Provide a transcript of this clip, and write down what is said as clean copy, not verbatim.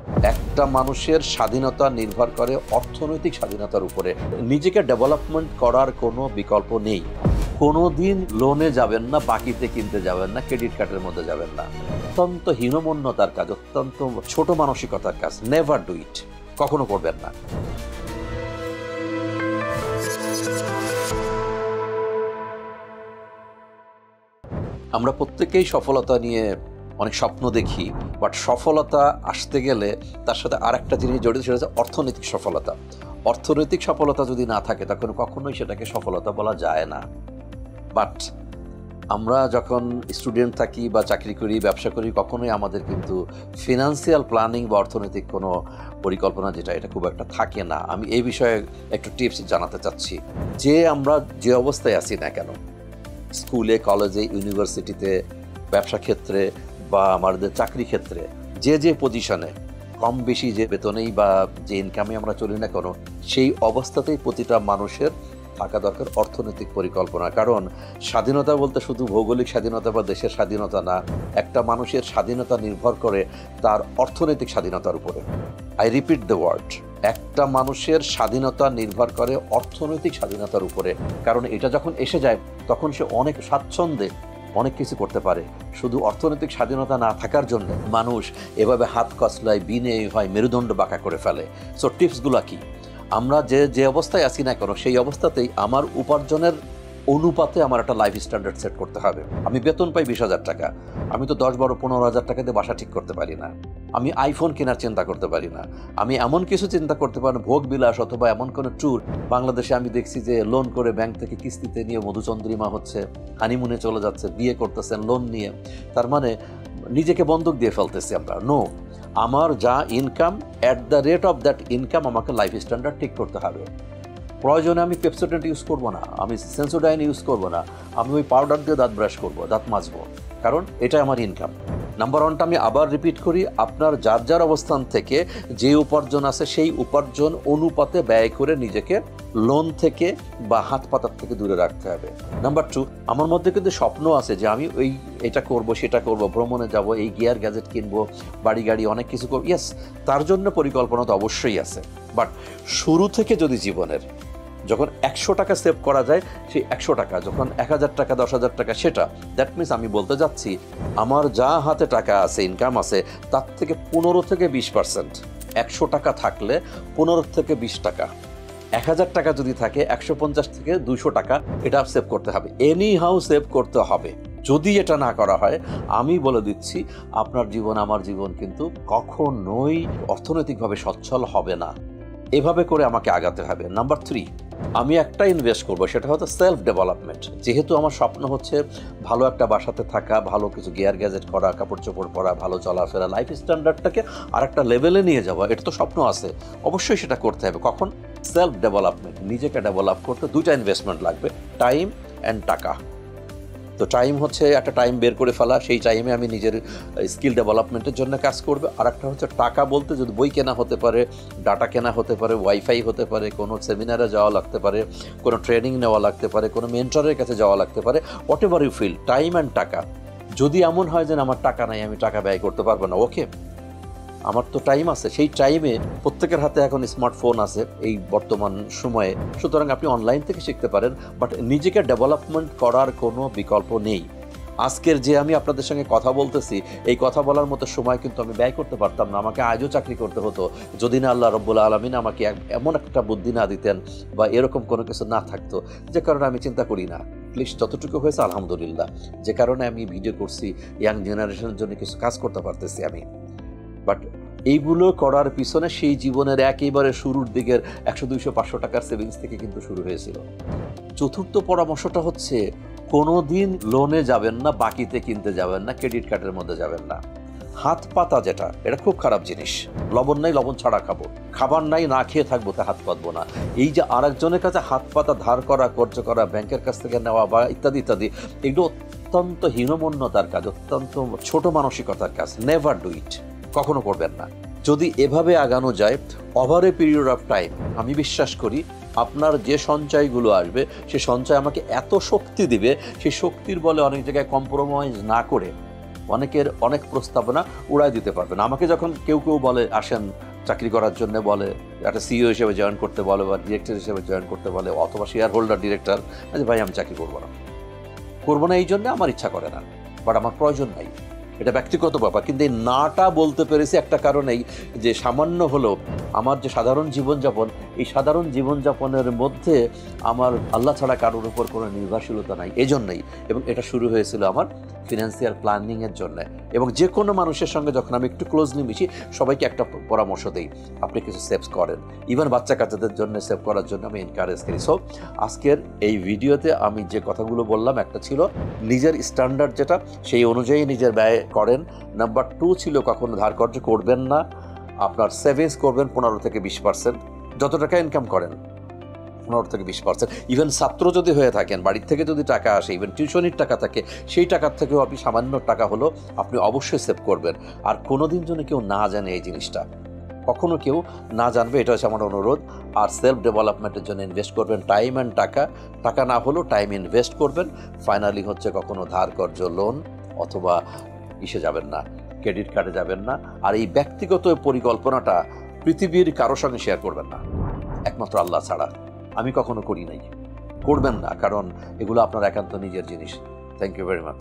একটা মানুষের স্বাধীনতা নির্ভর করে অর্থনৈতিক স্বাধীনতার উপরে। নিজেকে ডেভেলপমেন্ট করার কোনো বিকল্প নেই। কোনোদিন লোনে যাবেন না, বাকিতে কিনতে যাবেন না, ক্রেডিট কার্ডের মধ্যে যাবেন না। অত্যন্ত হীনমন্যতার কাজ, অত্যন্ত ছোট মানসিকতার কাজ। নেভার ডু ইট, কখনো করবেন না। আমরা প্রত্যেকেই সফলতা নিয়ে অনেক স্বপ্ন দেখি, বাট সফলতা আসতে গেলে তার সাথে আরেকটা জিনিস জড়িত, সেটা হচ্ছে অর্থনৈতিক সফলতা। অর্থনৈতিক সফলতা যদি না থাকে তখন কখনোই সেটাকে সফলতা বলা যায় না। বাট আমরা যখন স্টুডেন্ট থাকি বা চাকরি করি, ব্যবসা করি, কখনোই আমাদের কিন্তু ফিনান্সিয়াল প্ল্যানিং বা অর্থনৈতিক কোনো পরিকল্পনা এটা খুব একটা থাকে না। আমি এই বিষয়ে একটু টিপস জানাতে চাচ্ছি। আমরা যে অবস্থায় আছি না কেন, স্কুলে, কলেজে, ইউনিভার্সিটিতে, ব্যবসা ক্ষেত্রে বা আমাদের চাকরি ক্ষেত্রে, যে পজিশনে কম বেশি যে বেতনেই বা যে ইনকামে আমরা চলি না কেন, সেই অবস্থাতেই প্রতিটা মানুষের থাকা দরকার অর্থনৈতিক পরিকল্পনা। কারণ স্বাধীনতা বলতে শুধু ভৌগোলিক স্বাধীনতা বা দেশের স্বাধীনতা না, একটা মানুষের স্বাধীনতা নির্ভর করে তার অর্থনৈতিক স্বাধীনতার উপরে। আই রিপিট দ্য ওয়ার্ড, একটা মানুষের স্বাধীনতা নির্ভর করে অর্থনৈতিক স্বাধীনতার উপরে। কারণ এটা যখন এসে যায় তখন সে অনেক স্বাচ্ছন্দ্যে অনেক কিছু করতে পারে। শুধু অর্থনৈতিক স্বাধীনতা না থাকার জন্য মানুষ এভাবে হাত কচলায়, বিনে হয়, মেরুদণ্ড বাঁকা করে ফেলে। সো টিপসগুলো কি? আমরা যে অবস্থায় আছি না কেন, সেই অবস্থাতেই আমার উপার্জনের অনুপাতে আমার একটা লাইফ স্ট্যান্ডার্ড সেট করতে হবে। আমি বেতন পাই 20,000 টাকা, আমি তো 10, 12, 15,000 টাকা দিয়ে বাসা ঠিক করতে পারি না। আমি আইফোন কেনার চিন্তা করতে পারি না। আমি এমন কিছু চিন্তা করতে পারি না, ভোগ বিলাস অথবা এমন কোনো ট্যুর। বাংলাদেশে আমি দেখছি যে লোন করে ব্যাংক থেকে কিস্তিতে নিয়ে মধুচন্দ্রিমা হচ্ছে, হানিমুনে চলে যাচ্ছে, বিয়ে করতেছেন লোন নিয়ে। তার মানে নিজেকে বন্ধক দিয়ে ফেলতেছি আমরা। নো, আমার যা income, at the rate of that income আমাকে লাইফ স্ট্যান্ডার্ড ঠিক করতে হবে। প্রয়োজনে আমি পেপসোডেন্ট ইউজ করবো না, আমি সেন্সোডাইন ইউজ করবো না, আমি ওই পাউডার দিয়ে দাঁত ব্রাশ করবো, দাঁত মাজবো, কারণ এটাই আমার ইনকাম। নাম্বার 1টা আমি আবার রিপিট করি, আপনার যার অবস্থান থেকে যে উপার্জন আছে সেই উপার্জন অনুপাতে ব্যয় করে নিজেকে লোন থেকে বা হাত পাতার থেকে দূরে রাখতে হবে। নাম্বার 2, আমার মধ্যে কিন্তু স্বপ্ন আছে যে আমি এটা করব, সেটা করব, ভ্রমণে যাব, এই গিয়ার গ্যাজেট কিনবো, বাড়ি গাড়ি অনেক কিছু করবো। ইয়েস, তার জন্য পরিকল্পনা তো অবশ্যই আছে। বাট শুরু থেকে যদি জীবনের যখন 100 টাকা সেভ করা যায়, সেই 100 টাকা যখন 1,000 টাকা, 10,000 টাকা, সেটা দ্যাট মিনস আমি বলতে যাচ্ছি আমার যা হাতে টাকা আছে, ইনকাম আছে, তার থেকে 15 থেকে 20%, 100 টাকা থাকলে 15 থেকে 20 টাকা, 1,000 টাকা যদি থাকে 150 থেকে 200 টাকা এটা সেভ করতে হবে। এনি হাউ সেভ করতে হবে। যদি এটা না করা হয়, আমি বলে দিচ্ছি আপনার জীবন, আমার জীবন কিন্তু কখনোই অর্থনৈতিকভাবে সচ্ছল হবে না। এভাবে করে আমাকে আগাতে হবে। নাম্বার 3, আমি একটা ইনভেস্ট করবো, সেটা হচ্ছে সেলফ ডেভেলপমেন্ট। যেহেতু আমার স্বপ্ন হচ্ছে ভালো একটা বাসাতে থাকা, ভালো কিছু গিয়ার গ্যাজেট করা, কাপড় চোপড় পরা, ভালো চলাফেরা, লাইফ স্ট্যান্ডার্ডটাকে আর একটা লেভেলে নিয়ে যাওয়া, এটা তো স্বপ্ন আছে, অবশ্যই সেটা করতে হবে। কখন? সেলফ ডেভেলপমেন্ট, নিজেকে ডেভেলপ করতে 2টা ইনভেস্টমেন্ট লাগবে, টাইম অ্যান্ড টাকা। তো টাইম হচ্ছে একটা টাইম বের করে ফেলা, সেই টাইমে আমি নিজের স্কিল ডেভেলপমেন্টের জন্য কাজ করবে। আর একটা হচ্ছে টাকা বলতে যদি বই কেনা হতে পারে, ডাটা কেনা হতে পারে, ওয়াইফাই হতে পারে, কোনো সেমিনারে যাওয়া লাগতে পারে, কোনো ট্রেনিং নেওয়া লাগতে পারে, কোনো মেন্টরের কাছে যাওয়া লাগতে পারে, whatever you feel, time and টাকা। যদি এমন হয় যে আমার টাকা নাই, আমি টাকা ব্যয় করতে পারবো না, ওকে, আমার তো টাইম আছে। সেই টাইমে প্রত্যেকের হাতে এখন স্মার্টফোন আছে এই বর্তমান সময়ে, সুতরাং আপনি অনলাইন থেকে শিখতে পারেন। বাট নিজেকে ডেভেলপমেন্ট করার কোনো বিকল্প নেই। আজকের যে আমি আপনাদের সঙ্গে কথা বলতেছি, এই কথা বলার মতো সময় কিন্তু আমি ব্যয় করতে পারতাম না। আমাকে আজও চাকরি করতে হতো যদি না আল্লাহ রব্বুল আলামিন আমাকে এমন একটা বুদ্ধি না দিতেন বা এরকম কোনো কিছু না থাকতো, যে কারণে আমি চিন্তা করি না। প্লিজ, যতটুকু হয়েছে আলহামদুলিল্লাহ, যে কারণে আমি ভিডিও করছি, ইয়াং জেনারেশনের জন্য কিছু কাজ করতে পারতেছি আমি। বাট এইগুলো করার পিছনে সেই জীবনের একেবারে শুরুর দিকের 100, 200, 500 টাকার সেভিংস থেকে কিন্তু শুরু হয়েছিল। চতুর্থ পরামর্শটা হচ্ছে, কোনোদিন লোনে যাবেন না, বাকিতে কিনতে যাবেন না, ক্রেডিট কার্ডের মধ্যে যাবেন না। হাত পাতা এটা খুব খারাপ জিনিস। লবণ নাই, লবণ ছাড়া খাবো, খাবার নাই, না খেয়ে থাকবো, তা হাত পাতবো না। এই যে আরেকজনের কাছে হাত পাতা, ধার করা, খরচ করা, ব্যাংকের কাছ থেকে নেওয়া বা ইত্যাদি ইত্যাদি, এগুলো অত্যন্ত হীনমন্যতার কাজ, অত্যন্ত ছোট মানসিকতার কাজ। নেভার ডু ইট, কখনো করবেন না। যদি এভাবে আগানো যায় over a period of time, আমি বিশ্বাস করি আপনার যে সঞ্চয়গুলো আসবে, সে সঞ্চয় আমাকে এত শক্তি দিবে, সেই শক্তির বলে অনেক জায়গায় কম্প্রোমাইজ না করে অনেকের অনেক প্রস্তাবনা উড়াই দিতে পারবেন। আমাকে যখন কেউ কেউ বলে আসেন চাকরি করার জন্য, বলে একটা সিইও হিসেবে জয়েন করতে বলে বা ডিরেক্টর হিসেবে জয়েন করতে বলে অথবা শেয়ার হোল্ডার ডিরেক্টর, ভাই আমি চাকরি করবো না এই জন্যে আমার ইচ্ছা করে না, বাট আমার প্রয়োজন নাই, এটা ব্যক্তিগত ব্যাপার। কিন্তু এই নাটা বলতে পেরেছি একটা কারণেই, যে সামান্য হলেও আমার যে সাধারণ জীবনযাপন, এই সাধারণ জীবনযাপনের মধ্যে আমার আল্লাহ ছাড়া কারোর উপর কোনো নির্ভরশীলতা নাই, এই জন্যই। এবং এটা শুরু হয়েছিল আমার ফিনান্সিয়াল প্ল্যানিংয়ের জন্য। এবং যে কোনো মানুষের সঙ্গে যখন আমি একটু ক্লোজলি মিশি, সবাইকে একটা পরামর্শ দিই, আপনি কিছু সেভস করেন। ইভেন বাচ্চা কাচ্চাদের জন্য সেভ করার জন্য আমি এনকারেজ করি। সো আজকের এই ভিডিওতে আমি যে কথাগুলো বললাম, একটা ছিল নিজের স্ট্যান্ডার্ড যেটা, সেই অনুযায়ী নিজের ব্যয় করেন। নাম্বার 2 ছিল কখনো ধার কর্জ করবেন না, আপনার সেভিংস করবেন 15 থেকে 20%, যত টাকা ইনকাম করেন 15 থেকে 20%। ইভেন ছাত্র যদি হয়ে থাকেন, বাড়ির থেকে যদি টাকা আসে, ইভেন টিউশনির টাকা থাকে, সেই টাকার থেকেও আপনি সামান্য টাকা হলো আপনি অবশ্যই সেভ করবেন। আর কোনোদিন যেন কেউ না জানে এই জিনিসটা, কখনো কেউ না জানবে, এটা হচ্ছে আমার অনুরোধ। আর সেলফ ডেভেলপমেন্টের জন্য ইনভেস্ট করবেন টাইম অ্যান্ড টাকা না হলেও টাইম ইনভেস্ট করবেন। ফাইনালি হচ্ছে কখনো ধার কর্জ, লোন অথবা ইসে যাবেন না, ক্রেডিট কার্ডে যাবেন না। আর এই ব্যক্তিগত পরিকল্পনাটা পৃথিবীর কারোর সঙ্গে শেয়ার করবেন না, একমাত্র আল্লাহ ছাড়া। আমি কখনো করি নাই, করবেন না, কারণ এগুলো আপনার একান্ত নিজের জিনিস। Thank you very much.